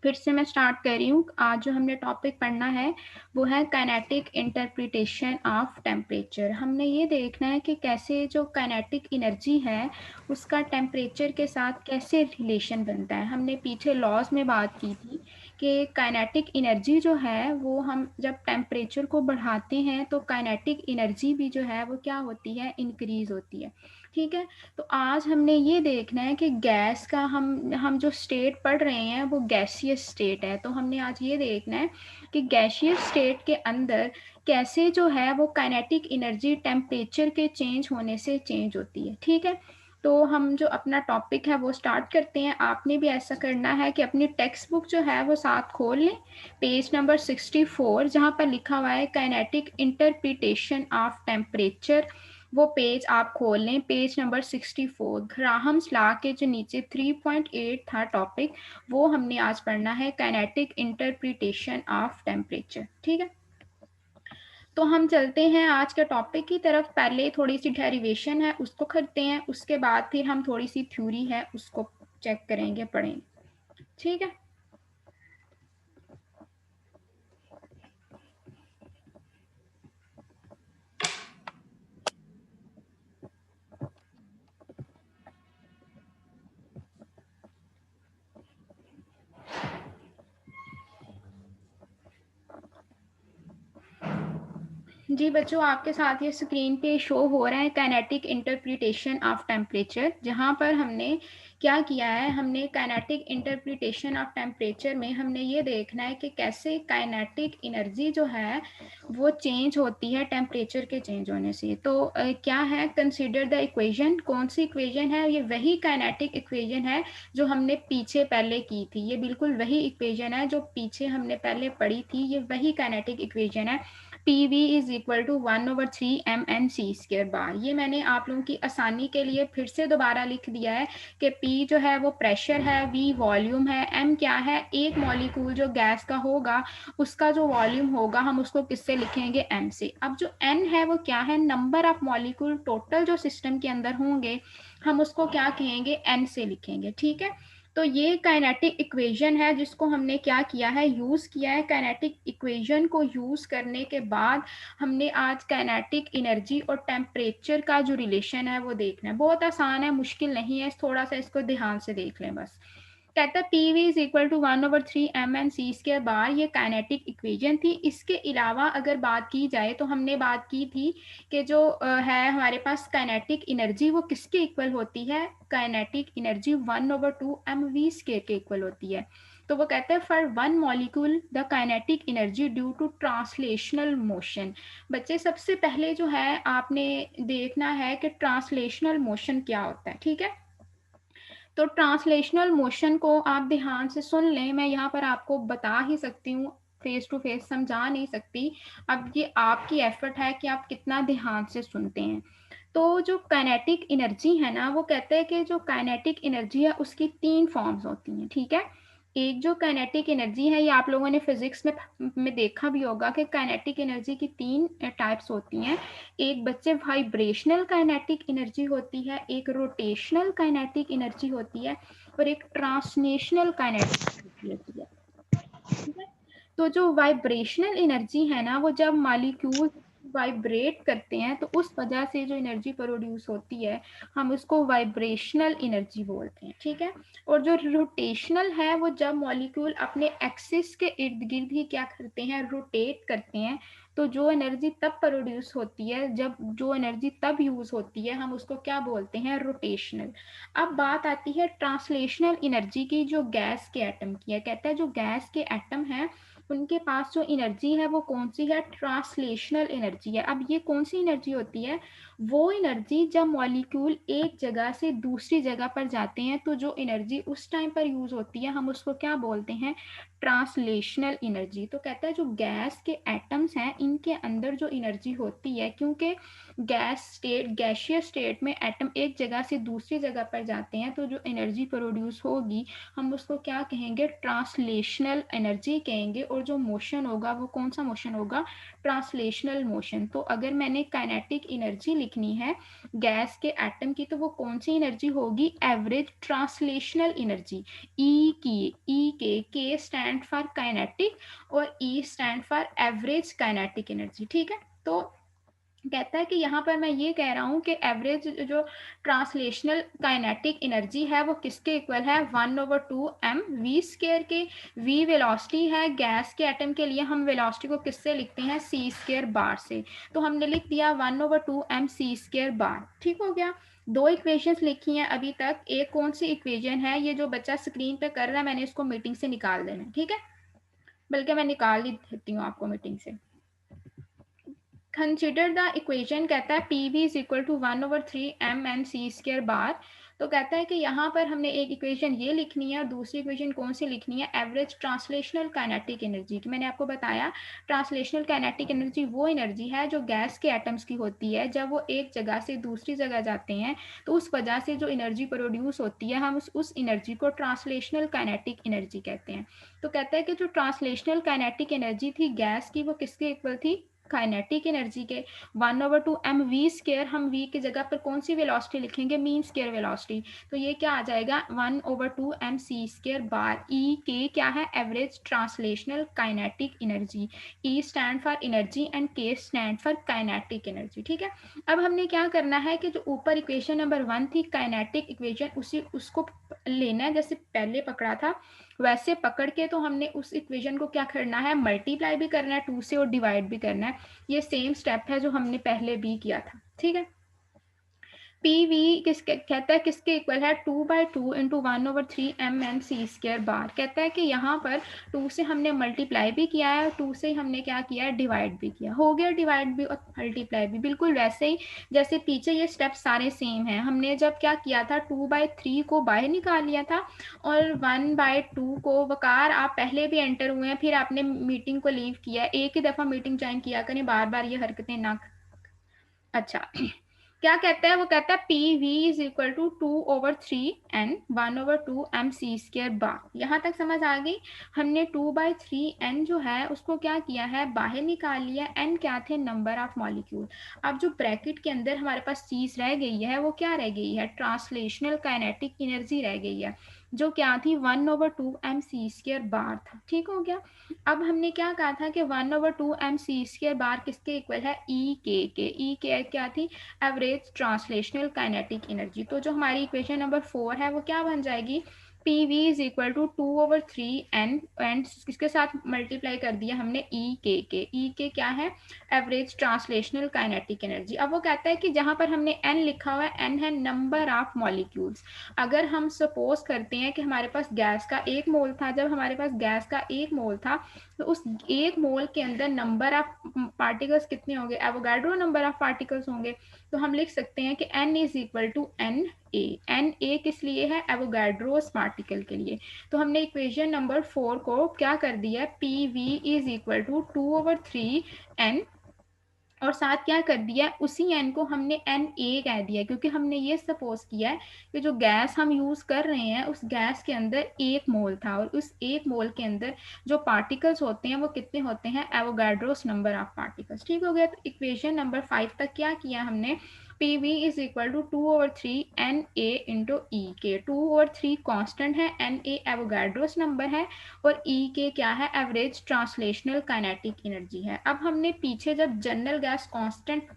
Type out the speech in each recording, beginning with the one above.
फिर से मैं स्टार्ट कर रही हूँ। आज जो हमने टॉपिक पढ़ना है वो है काइनेटिक इंटरप्रिटेशन ऑफ टेम्परेचर। हमने ये देखना है कि कैसे जो काइनेटिक एनर्जी है उसका टेम्परेचर के साथ कैसे रिलेशन बनता है। हमने पीछे लॉज में बात की थी कि काइनेटिक एनर्जी जो है वो हम जब टेम्परेचर को बढ़ाते हैं तो काइनेटिक एनर्जी भी जो है वो क्या होती है, इंक्रीज होती है। ठीक है, तो आज हमने ये देखना है कि गैस का हम जो स्टेट पढ़ रहे हैं वो गैसियस स्टेट है। तो हमने आज ये देखना है कि गैसियस स्टेट के अंदर कैसे जो है वो काइनेटिक एनर्जी टेम्परेचर के चेंज होने से चेंज होती है। ठीक है, तो हम जो अपना टॉपिक है वो स्टार्ट करते हैं। आपने भी ऐसा करना है कि अपनी टेक्स्ट बुक जो है वो साथ खोल लें, पेज नंबर 64 जहाँ पर लिखा हुआ है काइनेटिक इंटरप्रिटेशन ऑफ टेम्परेचर। वो पेज आप खोल लें, पेज नंबर 64। ग्राहम्स लॉ के जो नीचे 3.8 था टॉपिक, वो हमने आज पढ़ना है, काइनेटिक इंटरप्रिटेशन ऑफ टेम्परेचर। ठीक है, तो हम चलते हैं आज के टॉपिक की तरफ। पहले थोड़ी सी डेरिवेशन है उसको करते हैं, उसके बाद फिर हम थोड़ी सी थ्योरी है उसको चेक करेंगे, पढ़ेंगे। ठीक है, जी बच्चों, आपके साथ ये स्क्रीन पे शो हो रहा है काइनेटिक इंटरप्रिटेशन ऑफ टेम्परेचर। जहाँ पर हमने क्या किया है, हमने काइनेटिक इंटरप्रिटेशन ऑफ टेम्परेचर में हमने ये देखना है कि कैसे काइनेटिक एनर्जी जो है वो चेंज होती है टेम्परेचर के चेंज होने से। तो क्या है, कंसीडर द इक्वेशन। कौन सी इक्वेशन है? ये वही काइनेटिक इक्वेशन है जो हमने पीछे पहले की थी। ये बिल्कुल वही इक्वेशन है जो पीछे हमने पहले पढ़ी थी। ये वही काइनेटिक इक्वेशन है, P V is equal to 1/3 mn c² bar. ये मैंने आप लोगों की आसानी के लिए फिर से दोबारा लिख दिया है कि P जो है वो प्रेशर है, V वॉल्यूम है, M क्या है, एक मॉलिक्यूल जो गैस का होगा उसका जो वॉल्यूम होगा हम उसको किससे लिखेंगे, M से। अब जो N है वो क्या है, नंबर ऑफ मॉलिक्यूल टोटल जो सिस्टम के अंदर होंगे हम उसको क्या कहेंगे, N से लिखेंगे। ठीक है, तो ये काइनेटिक इक्वेशन है जिसको हमने क्या किया है, यूज किया है। काइनेटिक इक्वेशन को यूज करने के बाद हमने आज काइनेटिक एनर्जी और टेम्परेचर का जो रिलेशन है वो देखना है। बहुत आसान है, मुश्किल नहीं है, थोड़ा सा इसको ध्यान से देख लें बस। कहता है P V is equal to 1/3 mn c² bar. ये काइनेटिक इक्वेशन थी। इसके अलावा अगर बात की जाए तो हमने बात की थी कि जो है हमारे पास काइनेटिक एनर्जी वो किसके इक्वल होती है, काइनेटिक एनर्जी 1/2 mv² के इक्वल होती है। तो वो कहते हैं for one molecule the kinetic energy due to translational motion. बच्चे सबसे पहले जो है आपने देखना है कि ट्रांसलेशनल मोशन क्या होता है। ठीक है, तो ट्रांसलेशनल मोशन को आप ध्यान से सुन लें, मैं यहाँ पर आपको बता ही सकती हूँ, फेस टू फेस समझा नहीं सकती। अब ये आपकी एफर्ट है कि आप कितना ध्यान से सुनते हैं। तो जो काइनेटिक एनर्जी है ना, वो कहते हैं कि जो काइनेटिक एनर्जी है उसकी 3 फॉर्म्स होती हैं। ठीक है, एक जो काइनेटिक एनर्जी है, ये आप लोगों ने फिजिक्स में देखा भी होगा कि काइनेटिक एनर्जी की 3 टाइप्स होती हैं। एक बच्चे वाइब्रेशनल काइनेटिक एनर्जी होती है, एक रोटेशनल काइनेटिक एनर्जी होती है और एक ट्रांसलेशनल काइनेटिक एनर्जी होती है। ठीक है, तो जो वाइब्रेशनल एनर्जी है ना, वो जब मॉलिक्यूल वाइब्रेट करते हैं तो उस वजह से जो एनर्जी प्रोड्यूस होती है हम उसको वाइब्रेशनल एनर्जी बोलते हैं। ठीक है, और जो रोटेशनल है वो जब मॉलिक्यूल अपने एक्सिस के इर्द गिर्द ही क्या करते हैं, रोटेट करते हैं, तो जो एनर्जी तब प्रोड्यूस होती है, जब जो एनर्जी तब यूज होती है हम उसको क्या बोलते हैं, रोटेशनल। अब बात आती है ट्रांसलेशनल एनर्जी की, जो गैस के एटम की है। कहता है जो गैस के एटम है उनके पास जो एनर्जी है वो कौन सी है, ट्रांसलेशनल एनर्जी है। अब ये कौन सी एनर्जी होती है, वो एनर्जी जब मॉलिक्यूल एक जगह से दूसरी जगह पर जाते हैं तो जो एनर्जी उस टाइम पर यूज होती है हम उसको क्या बोलते हैं, ट्रांसलेशनल एनर्जी। तो कहता है जो गैस के एटम्स हैं इनके अंदर जो एनर्जी होती है, क्योंकि गैस स्टेट, गैसियस स्टेट में एटम एक जगह से दूसरी जगह पर जाते हैं तो जो एनर्जी प्रोड्यूस होगी हम उसको क्या कहेंगे, ट्रांसलेशनल एनर्जी कहेंगे। और जो मोशन होगा वो कौन सा मोशन होगा, ट्रांसलेशनल मोशन। तो अगर मैंने काइनेटिक एनर्जी लिखनी है गैस के एटम की तो वो कौन सी एनर्जी होगी, एवरेज ट्रांसलेशनल एनर्जी, के स्टैंड फॉर काइनेटिक और E stand for average kinetic energy. ठीक है, तो कहता है कि यहाँ पर मैं ये कह रहा हूँ कि एवरेज जो ट्रांसलेशनल काइनेटिक एनर्जी है वो किसके इक्वल है, 1/2 m v² के। v वेलोसिटी है गैस के एटम के लिए, हम वेलोसिटी को किससे लिखते हैं, c² बार से। तो हमने लिख दिया 1/2 m c² बार। ठीक हो गया, दो इक्वेशंस लिखी हैं अभी तक। एक कौन सी इक्वेशन है, ये जो बच्चा स्क्रीन पे कर रहा है मैंने इसको मीटिंग से निकाल देना है, ठीक है, बल्कि मैं निकाल ही देती हूँ आपको मीटिंग से। कंसिडर द इक्वेशन, कहता है P V is equal to 1/3 m n c² bar. तो कहता है कि यहाँ पर हमने एक इक्वेशन ये लिखनी है और दूसरी इक्वेशन कौन सी लिखनी है, एवरेज ट्रांसलेशनल काइनेटिक एनर्जी की। मैंने आपको बताया ट्रांसलेशनल काइनेटिक एनर्जी वो एनर्जी है जो गैस के एटम्स की होती है, जब वो एक जगह से दूसरी जगह जाते हैं तो उस वजह से जो एनर्जी प्रोड्यूस होती है हम उस एनर्जी को ट्रांसलेशनल काइनेटिक एनर्जी कहते हैं। तो कहता है कि जो ट्रांसलेशनल काइनेटिक एनर्जी थी गैस की वो किसके इक्वल थी, काइनेटिक एनर्जी के। 1/2 m v², हम v की जगह पर कौन सी वेलोसिटी लिखेंगे, मीन स्क्वायर वेलोसिटी। तो ये क्या आ जाएगा 1/2 m c² बार। ई के क्या है, average translational kinetic energy. E stand for energy and के स्टैंड फॉर काइनेटिक एनर्जी। ठीक है, अब हमने क्या करना है कि जो ऊपर इक्वेशन नंबर 1 थी काइनेटिक इक्वेशन, उसको लेना है जैसे पहले पकड़ा था वैसे पकड़ के, तो हमने उस इक्वेशन को क्या करना है, मल्टीप्लाई भी करना है 2 से और डिवाइड भी करना है। ये सेम स्टेप है जो हमने पहले भी किया था। ठीक है, पी वी किसके कहता है किसके इक्वल है, 2/2 इंटू 1/3 m n c² बार। कहता है कि यहाँ पर 2 से हमने मल्टीप्लाई भी किया है और 2 से हमने क्या किया है, डिवाइड भी किया। हो गया डिवाइड भी और मल्टीप्लाई भी, बिल्कुल वैसे ही जैसे पीछे ये स्टेप सारे सेम हैं। हमने जब क्या किया था 2/3 को बाहर निकाल लिया था और 1/2 को, वकार आप पहले भी एंटर हुए हैं फिर आपने मीटिंग को लीव किया, एक ही दफ़ा मीटिंग ज्वाइन किया करें, बार बार ये हरकतें ना। अच्छा क्या कहता है, वो कहता है P V is equal to 2/3 n 1/2 m c² bar. यहाँ तक समझ आ गई। हमने 2/3 n जो है उसको क्या किया है, बाहर निकाल लिया। n क्या थे, नंबर ऑफ मॉलिक्यूल। अब जो ब्रैकेट के अंदर हमारे पास चीज रह गई है वो क्या रह गई है, ट्रांसलेशनल काइनेटिक एनर्जी रह गई है, जो क्या थी 1/2 m c² बार था। ठीक हो गया, अब हमने क्या कहा था कि 1/2 m c² बार किसके इक्वल है, ई के। ई के क्या थी, एवरेज ट्रांसलेशनल काइनेटिक एनर्जी। तो जो हमारी इक्वेशन नंबर 4 है वो क्या बन जाएगी, P V is equal to 2/3 n and किसके साथ मल्टीप्लाई कर दिया हमने, ई के। ई के क्या है, एवरेज ट्रांसलेशनल काइनेटिक एनर्जी। अब वो कहता है कि जहां पर हमने n लिखा हुआ है, n है नंबर ऑफ मॉलिक्यूल्स। अगर हम सपोज करते हैं कि हमारे पास गैस का 1 मोल था, जब हमारे पास गैस का 1 मोल था तो उस 1 मोल के अंदर नंबर ऑफ पार्टिकल्स कितने होंगे, एवोगाड्रो नंबर ऑफ पार्टिकल्स होंगे। तो हम लिख सकते हैं कि n is equal to N A. N A किस लिए है, एवोगाड्रोस पार्टिकल के लिए। तो हमने इक्वेशन नंबर 4 को क्या कर दिया, P V is equal to 2/3 n और साथ क्या कर दिया, उसी n को हमने एन ए कह दिया, क्योंकि हमने ये सपोज किया है कि जो गैस हम यूज कर रहे हैं उस गैस के अंदर 1 मोल था और उस 1 मोल के अंदर जो पार्टिकल्स होते हैं वो कितने होते हैं, एवोगाड्रोस नंबर ऑफ पार्टिकल्स। ठीक हो गया, तो इक्वेशन नंबर 5 तक क्या किया हमने, P V is equal to 2/3 na into E K. 2/3 constant है, एन ए एवोगाड्रोस नंबर है और ई के क्या है, एवरेज ट्रांसलेशनल काइनेटिक एनर्जी है। अब हमने पीछे जब जनरल गैस कांस्टेंट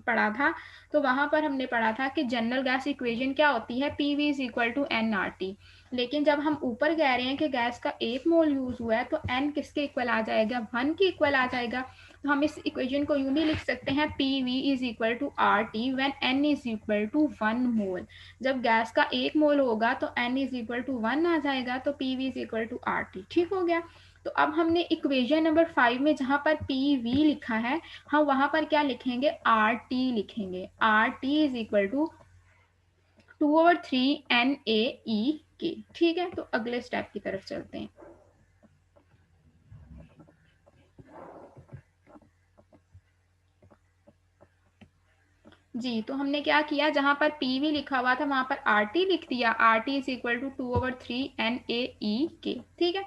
पढ़ा था तो वहां पर हमने पढ़ा था कि जनरल गैस इक्वेशन क्या होती है, P V is equal to N R T. लेकिन जब हम ऊपर कह रहे हैं कि गैस का 1 मोल यूज हुआ है तो n किसके इक्वल आ जाएगा, 1 के इक्वल आ जाएगा। तो हम इस इक्वेशन को यूं भी लिख सकते हैं, P V is equal to R T when n is equal to 1 mole. जब गैस का 1 मोल होगा तो n इज इक्वल टू 1 आ जाएगा, तो P V is equal to R T. ठीक हो गया, तो अब हमने इक्वेशन नंबर 5 में जहां पर पी वी लिखा है हम वहां पर क्या लिखेंगे, आर टी लिखेंगे। R T is equal to 2/3 NaE ठीक है, तो अगले स्टेप की तरफ चलते हैं। जी, तो हमने क्या किया, जहां पर पी वी लिखा हुआ था वहां पर आर टी लिख दिया। R T is equal to 2/3 NaE ठीक है।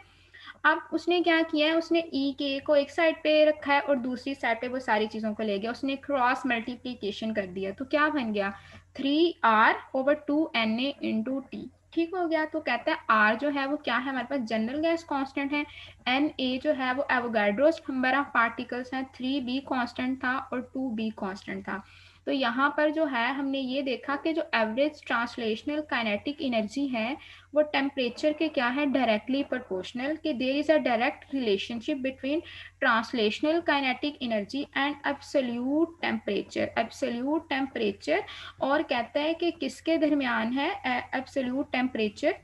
अब उसने क्या किया है, उसने ई के को एक साइड पे रखा है और दूसरी साइड पे वो सारी चीज़ों को ले गया, उसने क्रॉस मल्टीप्लीकेशन कर दिया, तो क्या बन गया 3R/2Na/T। ठीक हो गया। तो कहता है R जो है वो क्या है, हमारे पास जनरल गैस कांस्टेंट है, Na जो है वो एवोगाड्रोस नंबर ऑफ पार्टिकल्स हैं, 3B कांस्टेंट था और 2B कांस्टेंट था। तो यहाँ पर जो है हमने ये देखा कि जो एवरेज ट्रांसलेशनल काइनेटिक एनर्जी है वो टेम्परेचर के क्या है, डायरेक्टली प्रोपोर्शनल, कि there is a direct relationship between translational kinetic energy and absolute temperature. Absolute temperature और कहता है कि किसके दरमियान है, absolute temperature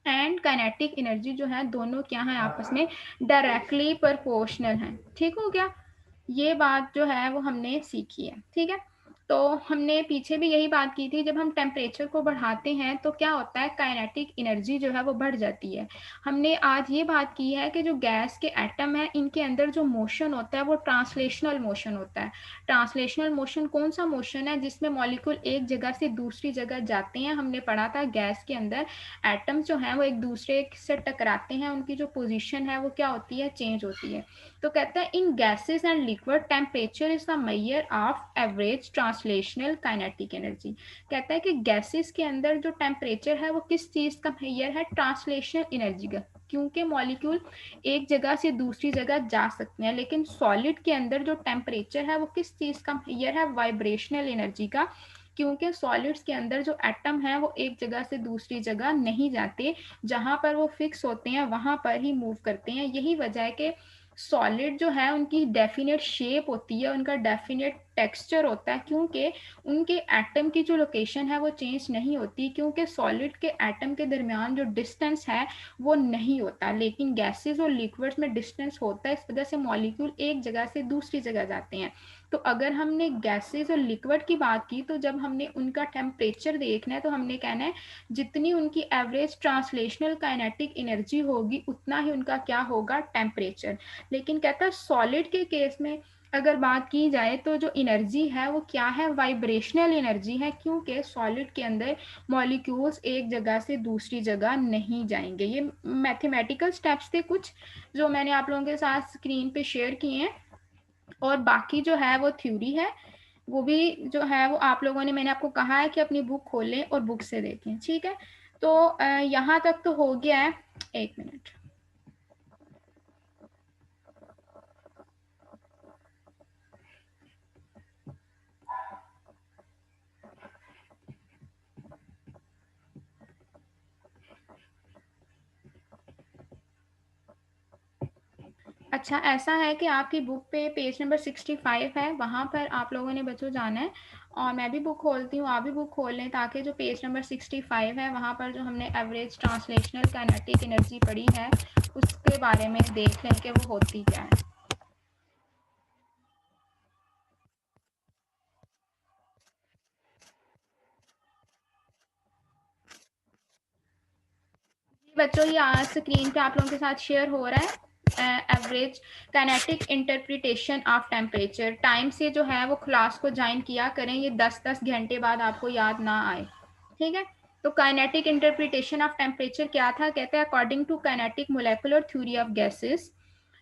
and kinetic energy जो है दोनों क्या है आपस में डायरेक्टली प्रोपोर्शनल है। ठीक हो गया। ये बात जो है वो हमने सीखी है। ठीक है। तो हमने पीछे भी यही बात की थी, जब हम टेम्परेचर को बढ़ाते हैं तो क्या होता है, काइनेटिक एनर्जी जो है वो बढ़ जाती है। हमने आज ये बात की है कि जो गैस के एटम है इनके अंदर जो मोशन होता है वो ट्रांसलेशनल मोशन होता है। ट्रांसलेशनल मोशन कौन सा मोशन है, जिसमें मॉलिक्यूल एक जगह से दूसरी जगह जाते हैं। हमने पढ़ा था गैस के अंदर एटम्स जो हैं वो एक दूसरे से टकराते हैं, उनकी जो पोजीशन है वो क्या होती है, चेंज होती है। तो कहता है in gases and liquid temperature is the measure of average translational kinetic energy. कहता है कि गैसेस के अंदर जो टेम्परेचर है वो किस चीज़ का मेजर है, ट्रांसलेशनल एनर्जी का, क्योंकि मॉलिक्यूल एक जगह से दूसरी जगह जा सकते हैं। लेकिन सॉलिड के अंदर जो टेम्परेचर है वो किस चीज़ का मेजर है, वाइब्रेशनल एनर्जी का, क्योंकि सॉलिड्स के अंदर जो एटम है वो एक जगह से दूसरी जगह नहीं जाते, जहां पर वो फिक्स होते हैं वहां पर ही मूव करते हैं। यही वजह है कि सॉलिड जो है उनकी डेफिनेट शेप होती है, उनका डेफिनेट टेक्सचर होता है, क्योंकि उनके एटम की जो लोकेशन है वो चेंज नहीं होती, क्योंकि सॉलिड के एटम के दरमियान जो डिस्टेंस है वो नहीं होता। लेकिन गैसेस और लिक्विड्स में डिस्टेंस होता है, इस वजह से मॉलिक्यूल एक जगह से दूसरी जगह जाते हैं। तो अगर हमने गैसेस और लिक्विड की बात की तो जब हमने उनका टेम्परेचर देखना है तो हमने कहना है जितनी उनकी एवरेज ट्रांसलेशनल काइनेटिक एनर्जी होगी उतना ही उनका क्या होगा, टेम्परेचर। लेकिन कहता है सॉलिड के केस में अगर बात की जाए तो जो एनर्जी है वो क्या है, वाइब्रेशनल एनर्जी है, क्योंकि सॉलिड के अंदर मॉलिक्यूल्स एक जगह से दूसरी जगह नहीं जाएंगे। ये मैथमेटिकल स्टेप्स थे कुछ जो मैंने आप लोगों के साथ स्क्रीन पे शेयर किए हैं, और बाकी जो है वो थ्योरी है, वो भी जो है वो आप लोगों ने, मैंने आपको कहा है कि अपनी बुक खोलें और बुक से देखें। ठीक है। तो यहाँ तक तो हो गया है। एक मिनट। अच्छा, ऐसा है कि आपकी बुक पे पेज नंबर 65 है, वहाँ पर आप लोगों ने बच्चों जाना है, और मैं भी बुक खोलती हूँ, आप भी बुक खोल लें, ताकि जो पेज नंबर 65 है वहाँ पर जो हमने एवरेज ट्रांसलेशनल काइनेटिक एनर्जी पढ़ी है उसके बारे में देख लें कि वो होती क्या है। बच्चों ये आज स्क्रीन पे आप लोगों के साथ शेयर हो रहा है average kinetic interpretation of temperature. Time से जो है वो क्लास को ज्वाइन किया करें, ये 10-10 घंटे बाद आपको याद ना आए। ठीक है। तो काइनेटिक इंटरप्रिटेशन ऑफ टेम्परेचर क्या था, कहते हैं according to kinetic molecular theory of gases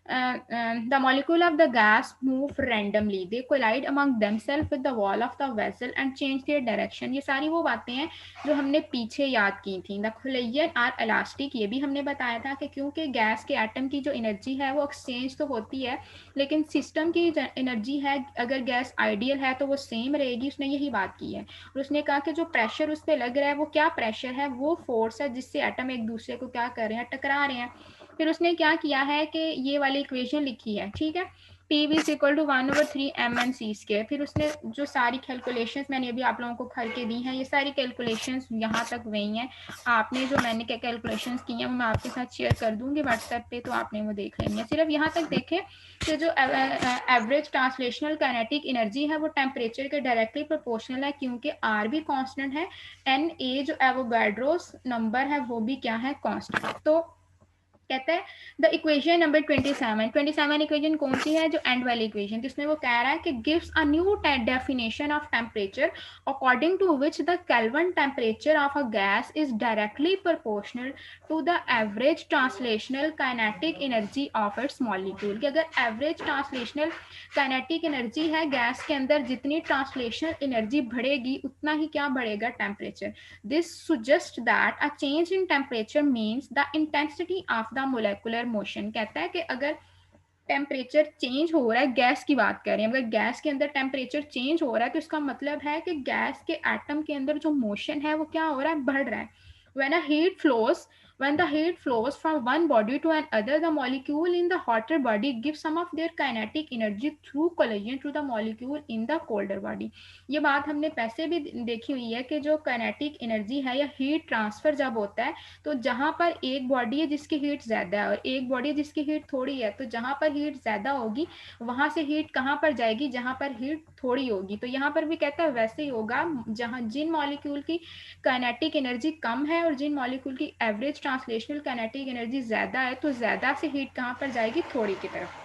the molecule of the gas move randomly. They collide among themselves with the wall of the vessel and change their direction. ये सारी वो बातें हैं जो हमने पीछे याद की थी। The collision are elastic, ये भी हमने बताया था कि क्योंकि गैस के एटम की जो एनर्जी है वो एक्सचेंज तो होती है, लेकिन सिस्टम की एनर्जी है, अगर गैस आइडियल है तो वो सेम रहेगी। उसने यही बात की है, और उसने कहा कि जो प्रेशर उस पर लग रहा है वो क्या प्रेशर है, वो फोर्स है जिससे एटम एक दूसरे को क्या कर रहे हैं, टकरा रहे हैं। फिर उसने क्या किया है कि ये वाली इक्वेशन लिखी है। ठीक है। PV is equal to 1/3 mn/c²। फिर उसने जो सारी कैलकुलेशंस मैंने अभी आप लोगों को करके दी हैं, ये सारी कैलकुलेशंस यहाँ तक वही हैं। आपने जो मैंने क्या कैलकुलेशंस की हैं वो मैं आपके साथ शेयर कर दूंगी व्हाट्सएप पे, तो आपने वो देख लेनी है। सिर्फ यहाँ तक देखें कि जो एवरेज ट्रांसलेशनल काइनेटिक एनर्जी है वो टेम्परेचर के डायरेक्टली प्रोपोर्शनल है, क्योंकि R भी कांस्टेंट है, Na जो एवोगाड्रोस नंबर है वो भी क्या है, कांस्टेंट। तो कहता है द इक्वेशन नंबर 27 इक्वेशन कौन सी है, जो एंड वाली इक्वेशन, जिसमें वो कह रहा है कि gives a new definition of temperature according to which the Kelvin temperature of a gas is directly proportional to the average translational kinetic energy of its molecule. कि अगर एवरेज ट्रांसलेशनल काइनेटिक एनर्जी है gas के अंदर, जितनी translational energy बढ़ेगी उतना ही क्या बढ़ेगा, temperature. This suggests that a change in temperature means the intensity of the molecular motion। कहता है कि अगर टेम्परेचर चेंज हो रहा है, गैस की बात कर रहे हैं, अगर गैस के अंदर टेम्परेचर चेंज हो रहा है तो इसका मतलब है कि गैस के एटम के अंदर जो मोशन है वो क्या हो रहा है, बढ़ रहा है। When the heat flows from one body to another, the molecule in the hotter body give some of their kinetic energy through collision to the molecule in the colder body। ये बात हमने पैसे भी देखी हुई है कि जो काइनेटिक एनर्जी है या हीट ट्रांसफर जब होता है, तो जहां पर एक बॉडी है जिसकी हीट ज्यादा है और एक बॉडी है जिसकी हीट थोड़ी है, तो जहां पर हीट ज्यादा होगी वहां से हीट कहां पर जाएगी, जहां पर हीट थोड़ी होगी। तो यहाँ पर भी कहता है वैसे ही होगा, जहां जिन मॉलिक्यूल की काइनेटिक एनर्जी कम है और जिन मॉलिक्यूल की एवरेज ट्रांसलेशनल काइनेटिक एनर्जी ज्यादा है, तो ज्यादा से हीट कहां पर जाएगी, थोड़ी की तरफ।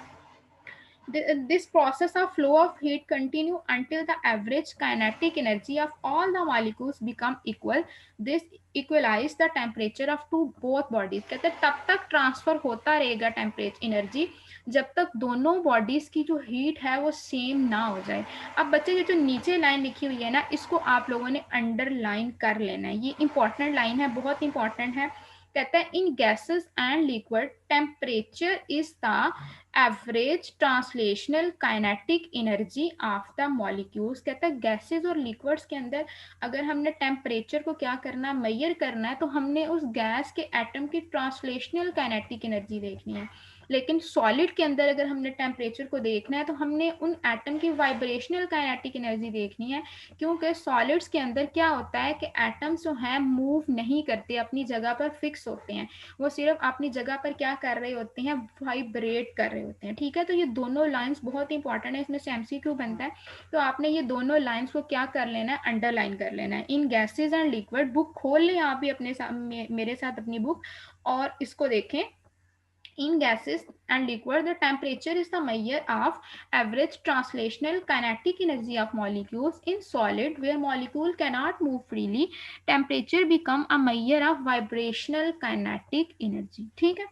This process of flow of heat continue until the average kinetic energy of all the molecules become equal. This equalize the temperature of two both bodies। कहते हैं तब तक ट्रांसफर होता रहेगा टेम्परेचर एनर्जी जब तक दोनों बॉडीज की जो हीट है वो सेम ना हो जाए। अब बच्चे ये जो नीचे लाइन लिखी हुई है ना, इसको आप लोगों ने अंडरलाइन कर लेना है, ये इंपॉर्टेंट लाइन है, बहुत इंपॉर्टेंट है। कहता है in gases and liquid temperature is the average translational kinetic energy of the molecules. कहता है गैसेस और लिक्विड्स के अंदर अगर हमने टेम्परेचर को क्या करना है, मेजर करना है, तो हमने उस गैस के एटम की ट्रांसलेशनल काइनेटिक एनर्जी देखनी है। लेकिन सॉलिड के अंदर अगर हमने टेम्परेचर को देखना है तो हमने उन एटम की वाइब्रेशनल काइनेटिक एनर्जी देखनी है, क्योंकि सॉलिड्स के अंदर क्या होता है कि एटम्स जो हैं मूव नहीं करते, अपनी जगह पर फिक्स होते हैं, वो सिर्फ अपनी जगह पर क्या कर रहे होते हैं, वाइब्रेट कर रहे होते हैं। ठीक है, तो ये दोनों लाइंस बहुत इंपॉर्टेंट है, इसमें से एमसीक्यू बनता है, तो आपने ये दोनों लाइंस को क्या कर लेना है, अंडरलाइन कर लेना है। इन गैसेज एंड लिक्विड, बुक खोल लें आप भी अपने साथ, मेरे साथ अपनी बुक, और इसको देखें। In gases and liquid, the temperature is the measure of average translational kinetic energy of molecules. In solid, where molecule cannot move freely, temperature become a measure of vibrational kinetic energy। ठीक है,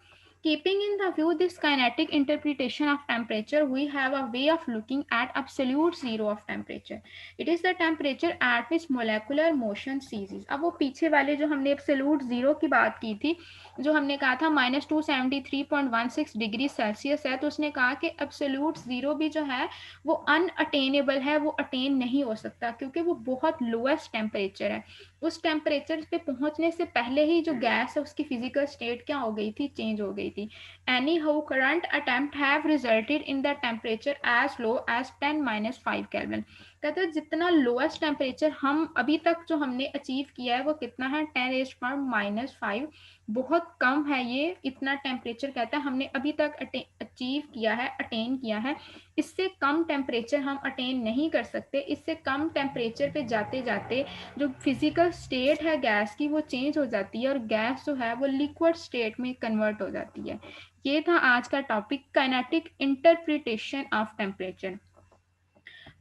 keeping in the view this kinetic interpretation of temperature, we have a way of looking at absolute zero of temperature। It is the temperature at which molecular motion ceases। अब वो पीछे वाले जो हमने absolute zero की बात की थी, जो हमने कहा था -273.16 डिग्री सेल्सियस है, तो उसने कहा कि एब्सोल्यूट जीरो भी जो है वो अनअटेनेबल है, वो अटेन नहीं हो सकता, क्योंकि वो बहुत लोएस्ट टेम्परेचर है। उस टेम्परेचर पे पहुंचने से पहले ही जो गैस है उसकी फिजिकल स्टेट क्या हो गई थी, चेंज हो गई थी। Anyhow current attempt have resulted in the temperature as low as 10-5 Kelvin. कहते हैं जितना लोएस्ट टेम्परेचर हम अभी तक जो हमने अचीव किया है वो कितना है, 10⁻⁵ बहुत कम है ये, इतना टेम्परेचर कहता है हमने अभी तक अचीव किया है, अटेन किया है। इससे कम टेम्परेचर हम अटेन नहीं कर सकते। इससे कम टेम्परेचर पे जाते जाते जो फिजिकल स्टेट है गैस की वो चेंज हो जाती है और गैस जो है वो लिक्विड स्टेट में कन्वर्ट हो जाती है। ये था आज का topic, kinetic interpretation of temperature.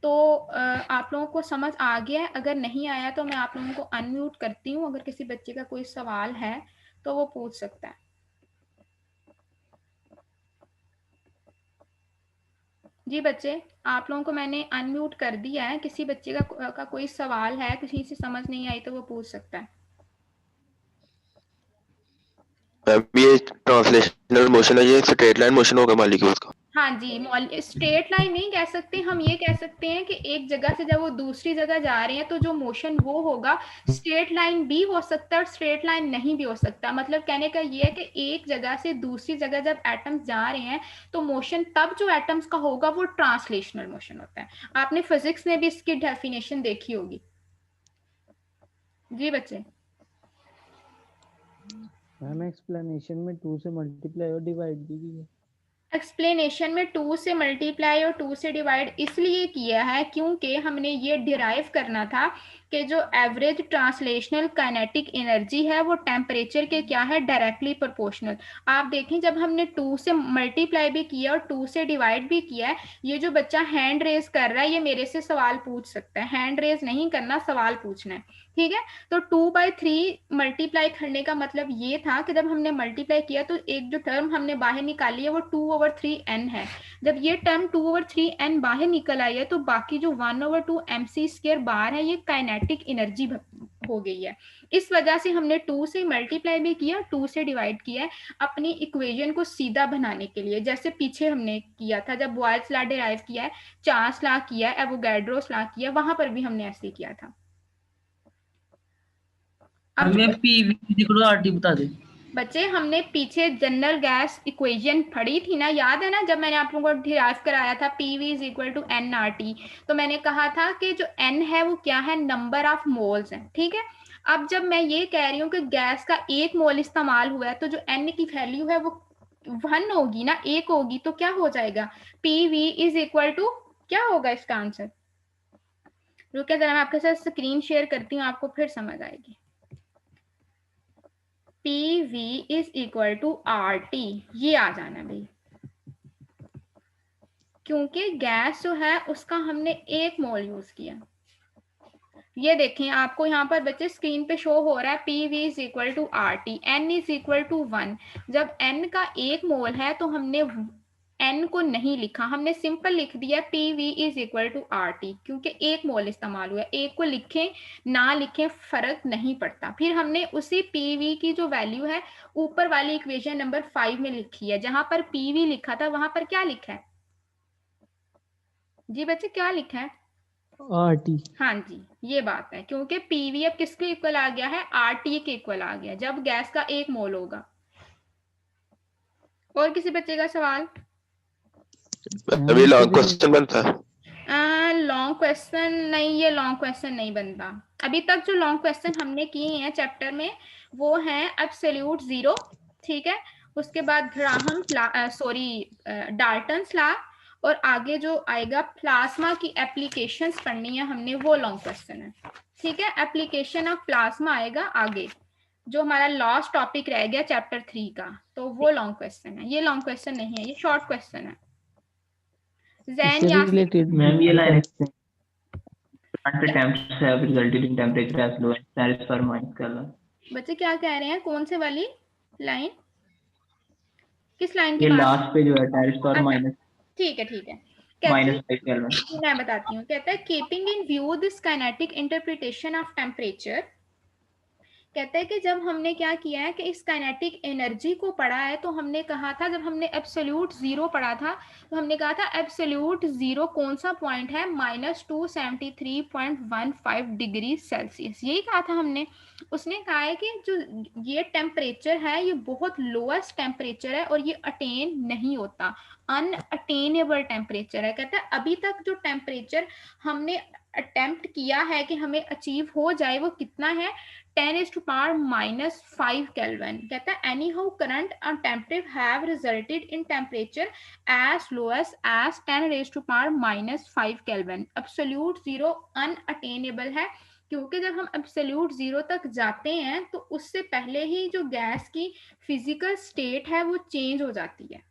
तो आप लोगों को समझ आ गया है? अगर नहीं आया तो मैं आप लोगों को अनम्यूट करती हूँ, अगर किसी बच्चे का कोई सवाल है तो वो पूछ सकता है। जी बच्चे, आप लोगों को मैंने अनम्यूट कर दिया है, किसी बच्चे का कोई सवाल है, किसी से समझ नहीं आई तो वो पूछ सकता है। ये ट्रांसलेशनल मोशन है, ये स्ट्रेट लाइन मोशन होगा मॉलिक्यूल्स का? हाँ जी, स्ट्रेट लाइन नहीं कह सकते हम, ये कह सकते हैं कि एक जगह से जब वो दूसरी जगह जा रहे हैं तो जो मोशन वो होगा, स्ट्रेट लाइन भी हो सकता है और स्ट्रेट लाइन नहीं भी हो सकता। मतलब कहने का ये है कि एक जगह से दूसरी जगह जब एटम्स जा रहे हैं तो मोशन तब जो एटम्स का होगा वो ट्रांसलेशनल मोशन होता है। आपने फिजिक्स में भी इसकी डेफिनेशन देखी होगी। जी बच्चे। मैम एक्सप्लेनेशन में 2 से मल्टीप्लाई और डिवाइड भी की है। एक्सप्लेनेशन में 2 से मल्टीप्लाई और 2 से डिवाइड इसलिए किया है क्योंकि हमने ये डिराइव करना था कि जो एवरेज ट्रांसलेशनल काइनेटिक एनर्जी है वो टेम्परेचर के क्या है, डायरेक्टली प्रोपोर्शनल। आप देखें जब हमने 2 से मल्टीप्लाई भी किया और 2 से डिवाइड भी किया है, ये जो बच्चा हैंड रेज कर रहा है ये मेरे से सवाल पूछ सकता है, हैंड रेज नहीं करना, सवाल पूछना है, ठीक है। तो 2/3 मल्टीप्लाई करने का मतलब ये था कि जब हमने मल्टीप्लाई किया तो एक जो टर्म हमने बाहर निकाली है वो 2/3n है। जब ये टर्म 2/3n बाहर निकल आई है तो बाकी जो 1/2 mc² बार है ये काइनेटिक एनर्जी हो गई है। इस वजह से हमने 2 से मल्टीप्लाई भी किया, 2 से डिवाइड किया है अपनी इक्वेशन को सीधा बनाने के लिए, जैसे पीछे हमने किया था जब बॉयल्स लॉ डिराइव किया है, चार्ल्स लॉ किया है, एवोगैड्रोस लॉ किया, वहां पर भी हमने ऐसे किया था। अब हमें PV RT बता दे। बच्चे हमने पीछे जनरल गैस इक्वेशन पढ़ी थी ना, याद है ना, जब मैंने आप लोगों को डिराइव कराया था PV = nRT, तो मैंने कहा था कि जो n है वो क्या है, नंबर ऑफ मोल्स है, ठीक है। अब जब मैं ये कह रही हूँ कि गैस का 1 मोल इस्तेमाल हुआ है तो जो n की वैल्यू है वो 1 होगी ना, 1 होगी, तो क्या हो जाएगा, PV = क्या होगा इसका आंसर। रुकिए जरा मैं आपके साथ स्क्रीन शेयर करती हूँ, आपको फिर समझ आएगी। PV = RT, ये आ जाना भाई, क्योंकि गैस जो है उसका हमने 1 मोल यूज किया। ये देखें आपको यहाँ पर बच्चे स्क्रीन पे शो हो रहा है PV = RT, N = 1। जब N का 1 मोल है तो हमने n को नहीं लिखा, हमने सिंपल लिख दिया PV = RT, क्योंकि 1 मोल इस्तेमाल हुआ है, 1 को लिखें ना लिखें फर्क नहीं पड़ता। फिर हमने उसी PV की जो वैल्यू है ऊपर वाली इक्वेशन नंबर 5 में लिखी है, जहां पर PV लिखा था वहां पर क्या लिखा है जी बच्चे, क्या लिखा है, RT। हाँ जी, ये बात है, क्योंकि PV अब किसके इक्वल आ गया है, RT के इक्वल आ गया जब गैस का 1 मोल होगा। और किसी बच्चे का सवाल। अभी लॉन्ग क्वेश्चन बनता है। लॉन्ग क्वेश्चन नहीं, ये लॉन्ग क्वेश्चन नहीं बनता। अभी तक जो लॉन्ग क्वेश्चन हमने किए हैं चैप्टर में वो हैं एब्सोल्यूट जीरो, ठीक है, उसके बाद ग्राहम डाल्टन्स लॉ, और आगे जो आएगा प्लाज्मा की एप्लीकेशंस पढ़नी है हमने, वो लॉन्ग क्वेश्चन है, ठीक है। एप्लीकेशन ऑफ प्लाज्मा आएगा आगे, जो हमारा लास्ट टॉपिक रह गया चैप्टर 3 का, तो वो लॉन्ग क्वेश्चन है, ये लॉन्ग क्वेश्चन नहीं है, ये शॉर्ट क्वेश्चन है। इससे यासिन, रिलेटेड मैम ये line attempts have resulted in temperature as low as Paris for -11। बच्चे क्या कह रहे हैं, कौन से वाली लाइन, किस लाइन की ये बात, लास्ट पे जो है टेरिस पर अच्छा माइनस ठीक है, ठीक है। कहती -5 केल्विन। मैं बताती हूँ, कहता है keeping in view this kinetic interpretation of temperature, कहते हैं कि जब हमने क्या किया है कि इस काइनेटिक एनर्जी को पढ़ा है, तो हमने कहा था जब हमने एब्सोल्यूट जीरो पढ़ा था तो हमने कहा था एब्सोल्यूट जीरो कौन सा पॉइंट है, -273.15 डिग्री सेल्सियस, यही कहा था हमने। उसने कहा है कि जो ये टेम्परेचर है ये बहुत लोएस्ट टेम्परेचर है और ये अटेन नहीं होता, अनअटेनेबल टेम्परेचर है। कहता है अभी तक जो टेम्परेचर हमने अटेम्प्ट किया है कि हमें अचीव हो जाए वो कितना है, 10⁻⁻5 केल्विन। कहता है anyhow current and temperature have resulted in temperature as lowest as 10⁻⁻5 Kelvin. Absolute zero unattainable है, क्योंकि जब हम एब्सोल्यूट जीरो तक जाते हैं तो उससे पहले ही जो गैस की फिजिकल स्टेट है वो चेंज हो जाती है।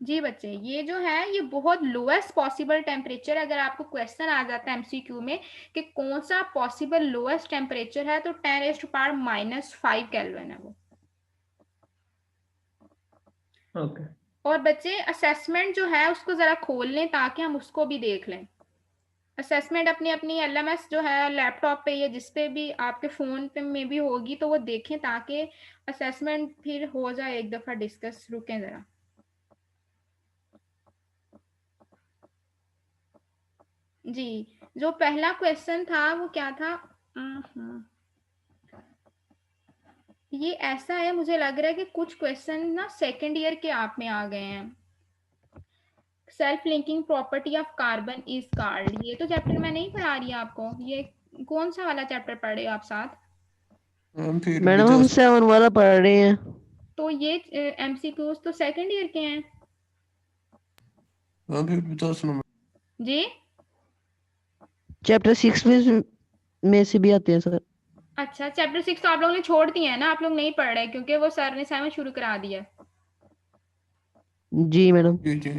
जी बच्चे, ये जो है ये बहुत लोएस्ट पॉसिबल टेम्परेचर, अगर आपको क्वेश्चन आ जाता है एमसीक्यू में कि कौन सा पॉसिबल लोएस्ट टेम्परेचर है तो 10⁻⁻5 केल्विन है वो। ओके। और बच्चे असेसमेंट जो है उसको जरा खोल लें ताकि हम उसको भी देख लें। असेसमेंट अपनी अपनी एलएमएस जो है लैपटॉप पे या जिस पे भी आपके फोन पे में भी होगी तो वो देखें ताकि असेसमेंट फिर हो जाए एक दफा डिस्कस। रुकें जरा, जी जो पहला क्वेश्चन था वो क्या था, ये ऐसा है मुझे लग रहा है कि कुछ क्वेश्चन ना सेकंड ईयर के आप में आ गए हैं। Self linking property of carbon is called, ये तो चैप्टर मैं नहीं पढ़ा रही आपको, ये कौन सा वाला चैप्टर पढ़ रहे हो आप साथ, मैडम हम 7 वाला पढ़ रहे हैं। तो ये एमसीक्यूज तो सेकंड ईयर के हैं फिर भी तो सुनो जी। चैप्टर 6 में से भी आते हैं सर। अच्छा, चैप्टर 6 तो आप लोगों ने छोड़ दिया है ना, आप लोग नहीं पढ़ रहे क्योंकि वो सर ने असाइनमेंट शुरू करा दिया है। जी मैडम। जी जी